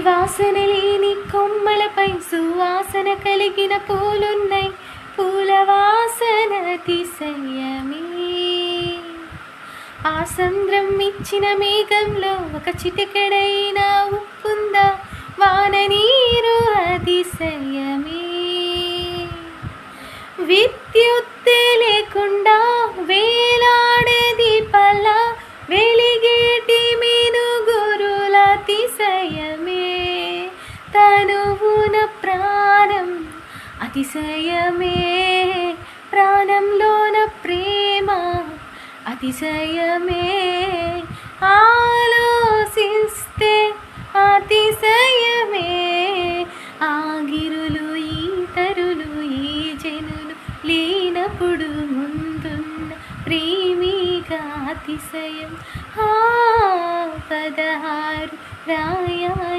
వాసన లేని కొమ్మలపై సువాసన కలిగిన పూలున్నాయి, పూల వాసన అతిశయమే. ఆ సంద్రం ఇచ్చిన మేఘంలో ఒక చిటికెడైనా ఉప్పుందా, వాన నీరు అతిశయమే. విద్యుత్తే లేకుండా వేలాడే దీపాల వెలిగేటి మినుగురుల అతిశయమే. తనువున ప్రాణం అతిశయమే, ప్రాణంలోన ప్రేమ అతిశయమే. ఆలోచిస్తే అతిశయమే. ఆగిరులు ఈతరులు ఈ జనులు లేనప్పుడు ముందున్న ప్రేమిగా అతిశయం. 16 రాయాలి.